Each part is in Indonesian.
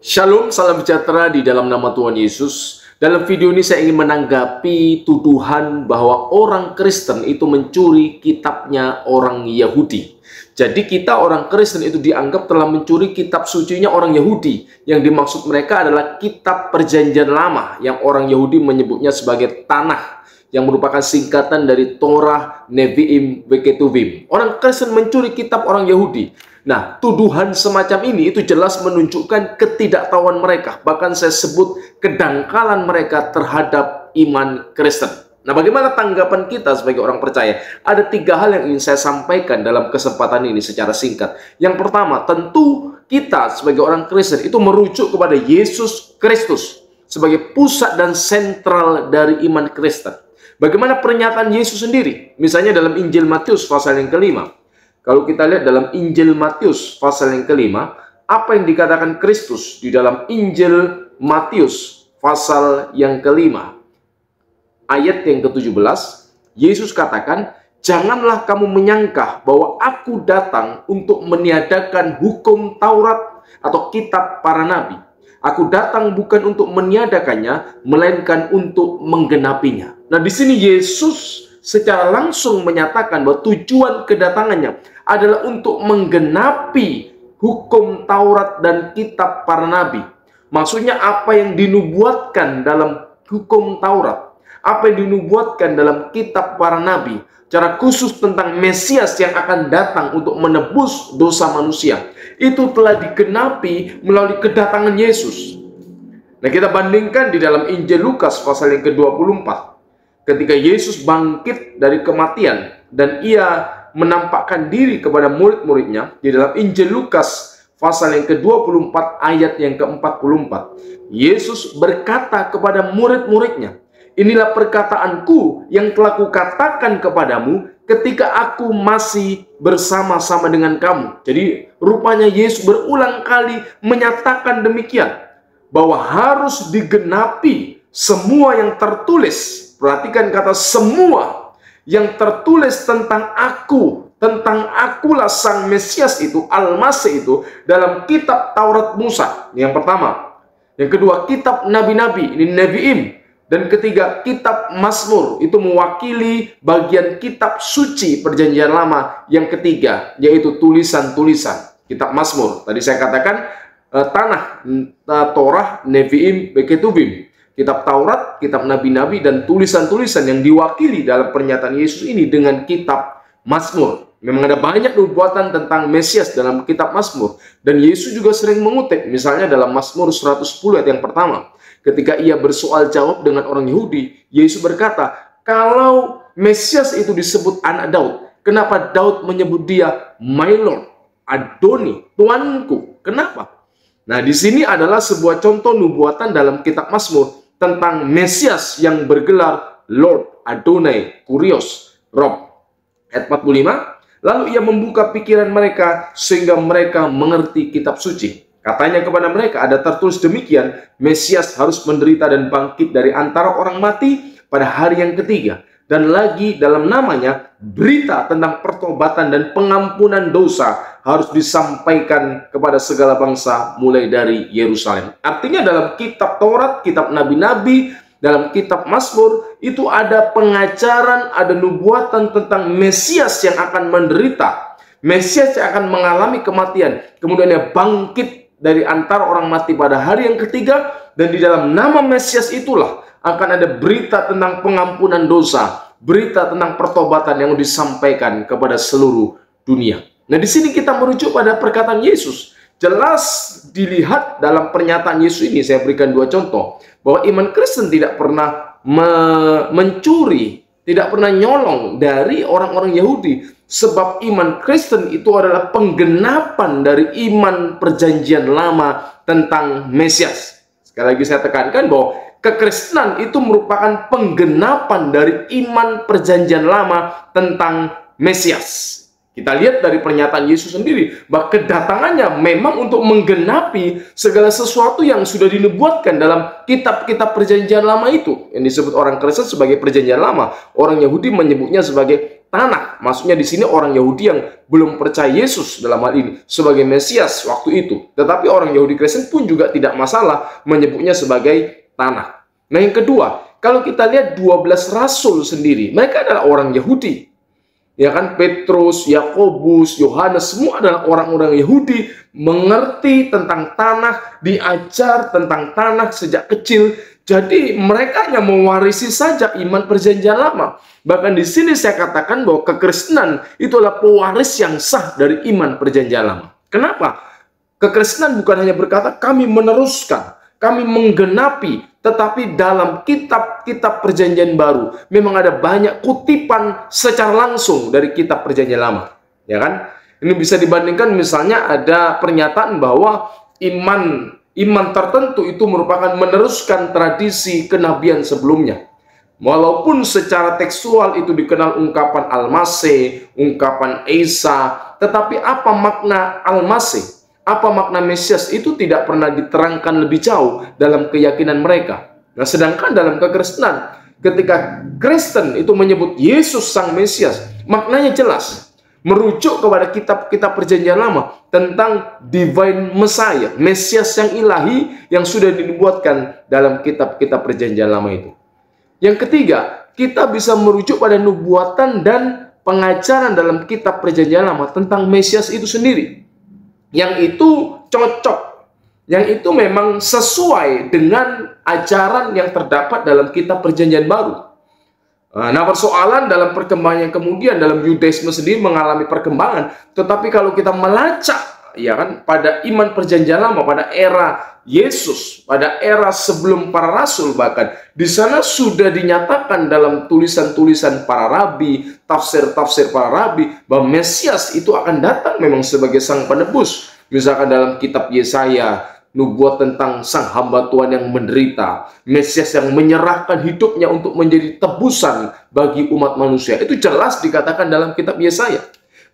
Shalom, salam sejahtera di dalam nama Tuhan Yesus. Dalam video ini saya ingin menanggapi tuduhan bahwa orang Kristen itu mencuri kitabnya orang Yahudi. Jadi kita orang Kristen itu dianggap telah mencuri kitab sucinya orang Yahudi. Yang dimaksud mereka adalah kitab perjanjian lama yang orang Yahudi menyebutnya sebagai Tanakh, yang merupakan singkatan dari Torah, Nevi'im, Ketuvim. Orang Kristen mencuri kitab orang Yahudi. Nah, tuduhan semacam ini itu jelas menunjukkan ketidaktahuan mereka. Bahkan saya sebut kedangkalan mereka terhadap iman Kristen. Nah, bagaimana tanggapan kita sebagai orang percaya? Ada tiga hal yang ingin saya sampaikan dalam kesempatan ini secara singkat. Yang pertama, tentu kita sebagai orang Kristen itu merujuk kepada Yesus Kristus sebagai pusat dan sentral dari iman Kristen. Bagaimana pernyataan Yesus sendiri? Misalnya dalam Injil Matius pasal yang kelima. Kalau kita lihat dalam Injil Matius pasal yang kelima, apa yang dikatakan Kristus di dalam Injil Matius pasal yang kelima? Ayat yang ke-17, Yesus katakan, "Janganlah kamu menyangka bahwa aku datang untuk meniadakan hukum Taurat atau kitab para nabi. Aku datang bukan untuk meniadakannya, melainkan untuk menggenapinya." Nah, di sini Yesus secara langsung menyatakan bahwa tujuan kedatangannya adalah untuk menggenapi hukum Taurat dan kitab para nabi. Maksudnya apa yang dinubuatkan dalam hukum Taurat, apa yang dinubuatkan dalam kitab para nabi, secara khusus tentang Mesias yang akan datang untuk menebus dosa manusia, itu telah digenapi melalui kedatangan Yesus. Nah, kita bandingkan di dalam Injil Lukas pasal yang ke-24. Ketika Yesus bangkit dari kematian dan ia menampakkan diri kepada murid-muridnya di dalam Injil Lukas pasal yang ke-24 ayat yang ke-44. Yesus berkata kepada murid-muridnya, "Inilah perkataanku yang telah kukatakan kepadamu ketika aku masih bersama-sama dengan kamu." Jadi rupanya Yesus berulang kali menyatakan demikian, bahwa harus digenapi semua yang tertulis. Perhatikan kata semua yang tertulis tentang akulah sang Mesias itu, Al-Masih itu, dalam kitab Taurat Musa. Yang pertama. Yang kedua, kitab nabi-nabi, ini Nevi'im. Dan ketiga, kitab Mazmur, itu mewakili bagian kitab suci perjanjian lama. Yang ketiga, yaitu tulisan-tulisan. Kitab Mazmur, tadi saya katakan Tanakh, Torah, Nevi'im, Ketuvim. Kitab Taurat, kitab nabi-nabi, dan tulisan-tulisan yang diwakili dalam pernyataan Yesus ini dengan kitab Mazmur. Memang ada banyak nubuatan tentang Mesias dalam kitab Mazmur. Dan Yesus juga sering mengutip, misalnya dalam Mazmur 110 ayat yang pertama. Ketika ia bersoal jawab dengan orang Yahudi, Yesus berkata, kalau Mesias itu disebut anak Daud, kenapa Daud menyebut dia My Lord, Adoni, Tuanku? Kenapa? Nah, di sini adalah sebuah contoh nubuatan dalam kitab Mazmur tentang Mesias yang bergelar Lord, Adonai, Kurios, Rob. Ayat 45, lalu ia membuka pikiran mereka sehingga mereka mengerti kitab suci. Katanya kepada mereka, ada tertulis demikian, Mesias harus menderita dan bangkit dari antara orang mati pada hari yang ketiga. Dan lagi dalam namanya, berita tentang pertobatan dan pengampunan dosa harus disampaikan kepada segala bangsa mulai dari Yerusalem. Artinya dalam kitab Taurat, kitab nabi-nabi, dalam kitab Mazmur, itu ada pengajaran, ada nubuatan tentang Mesias yang akan menderita. Mesias yang akan mengalami kematian. Kemudian dia bangkit dari antara orang mati pada hari yang ketiga. Dan di dalam nama Mesias itulah akan ada berita tentang pengampunan dosa, berita tentang pertobatan yang disampaikan kepada seluruh dunia. Nah, di sini kita merujuk pada perkataan Yesus. Jelas dilihat dalam pernyataan Yesus ini, saya berikan dua contoh, bahwa iman Kristen tidak pernah mencuri, tidak pernah nyolong dari orang-orang Yahudi. Sebab iman Kristen itu adalah penggenapan dari iman perjanjian lama tentang Mesias. Sekali lagi saya tekankan bahwa kekristenan itu merupakan penggenapan dari iman perjanjian lama tentang Mesias. Kita lihat dari pernyataan Yesus sendiri bahwa kedatangannya memang untuk menggenapi segala sesuatu yang sudah dinubuatkan dalam kitab-kitab perjanjian lama itu, yang disebut orang Kristen sebagai perjanjian lama. Orang Yahudi menyebutnya sebagai tanah. Maksudnya di sini orang Yahudi yang belum percaya Yesus dalam hal ini sebagai Mesias waktu itu. Tetapi orang Yahudi Kristen pun juga tidak masalah menyebutnya sebagai tanah. Nah, yang kedua, kalau kita lihat 12 rasul sendiri, mereka adalah orang Yahudi. Ya kan, Petrus, Yakobus, Yohanes, semua adalah orang-orang Yahudi, mengerti tentang tanah, diajar tentang tanah sejak kecil. Jadi mereka hanya mewarisi saja iman perjanjian lama. Bahkan di sini saya katakan bahwa kekristenan itu adalah pewaris yang sah dari iman perjanjian lama. Kenapa? Kekristenan bukan hanya berkata kami meneruskan, kami menggenapi, tetapi dalam kitab-kitab perjanjian baru memang ada banyak kutipan secara langsung dari kitab perjanjian lama. Ya kan? Ini bisa dibandingkan misalnya ada pernyataan bahwa iman tertentu itu merupakan meneruskan tradisi kenabian sebelumnya. Walaupun secara tekstual itu dikenal ungkapan Al-Masih, ungkapan Isa, tetapi apa makna Al-Masih, apa makna Mesias itu tidak pernah diterangkan lebih jauh dalam keyakinan mereka. Nah, sedangkan dalam kekristenan, ketika Kristen itu menyebut Yesus Sang Mesias, maknanya jelas. Merujuk kepada kitab-kitab perjanjian lama tentang Divine Messiah, Mesias yang ilahi yang sudah dinubuatkan dalam kitab-kitab perjanjian lama itu. Yang ketiga, kita bisa merujuk pada nubuatan dan pengajaran dalam kitab perjanjian lama tentang Mesias itu sendiri. Yang itu cocok, yang itu memang sesuai dengan ajaran yang terdapat dalam kitab perjanjian baru. Nah, persoalan dalam perkembangan yang kemudian dalam Yudaisme sendiri mengalami perkembangan, tetapi kalau kita melacak ya kan pada iman perjanjian lama, pada era Yesus, pada era sebelum para rasul, bahkan di sana sudah dinyatakan dalam tulisan-tulisan para rabi, tafsir-tafsir para rabi, bahwa Mesias itu akan datang memang sebagai sang penebus. Misalkan dalam kitab Yesaya, nubuat tentang sang hamba Tuhan yang menderita, Mesias yang menyerahkan hidupnya untuk menjadi tebusan bagi umat manusia. Itu jelas dikatakan dalam kitab Yesaya.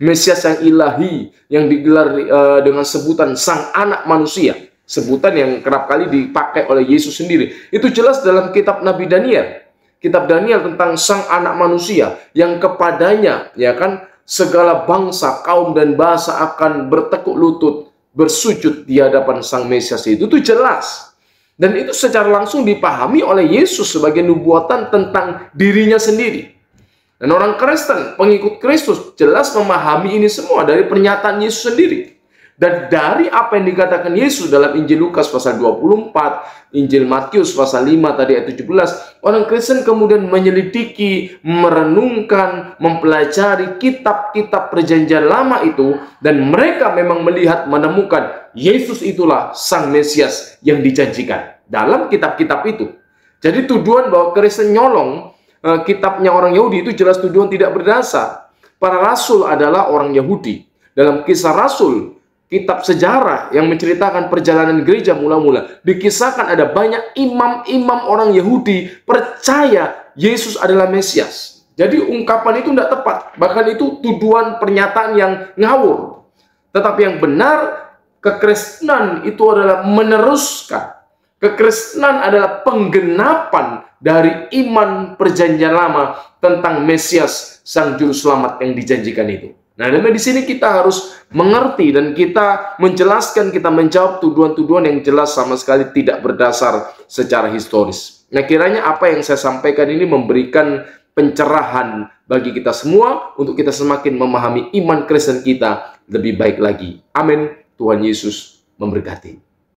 Mesias yang ilahi, yang digelar dengan sebutan sang anak manusia, sebutan yang kerap kali dipakai oleh Yesus sendiri. Itu jelas dalam kitab Nabi Daniel. Kitab Daniel tentang sang anak manusia yang kepadanya ya kan segala bangsa, kaum dan bahasa akan bertekuk lutut, bersujud di hadapan sang Mesias itu jelas. Dan itu secara langsung dipahami oleh Yesus sebagai nubuatan tentang dirinya sendiri. Dan orang Kristen, pengikut Kristus, jelas memahami ini semua dari pernyataan Yesus sendiri. Dan dari apa yang dikatakan Yesus dalam Injil Lukas pasal 24, Injil Matius pasal 5 tadi ayat 17, orang Kristen kemudian menyelidiki, merenungkan, mempelajari kitab-kitab perjanjian lama itu, dan mereka memang melihat, menemukan Yesus itulah Sang Mesias yang dijanjikan dalam kitab-kitab itu. Jadi tuduhan bahwa Kristen nyolong kitabnya orang Yahudi itu jelas tuduhan tidak berdasar. Para rasul adalah orang Yahudi. Dalam Kisah Rasul, kitab sejarah yang menceritakan perjalanan gereja mula-mula, dikisahkan ada banyak imam-imam orang Yahudi percaya Yesus adalah Mesias. Jadi ungkapan itu tidak tepat. Bahkan itu tuduhan pernyataan yang ngawur. Tetapi yang benar, kekristenan itu adalah meneruskan. Kekristenan adalah penggenapan dari iman perjanjian lama tentang Mesias, Sang Juru Selamat yang dijanjikan itu. Nah, dan di sini kita harus mengerti dan kita menjelaskan, kita menjawab tuduhan-tuduhan yang jelas sama sekali tidak berdasar secara historis. Nah, kiranya apa yang saya sampaikan ini memberikan pencerahan bagi kita semua untuk kita semakin memahami iman Kristen kita lebih baik lagi. Amin. Tuhan Yesus memberkati.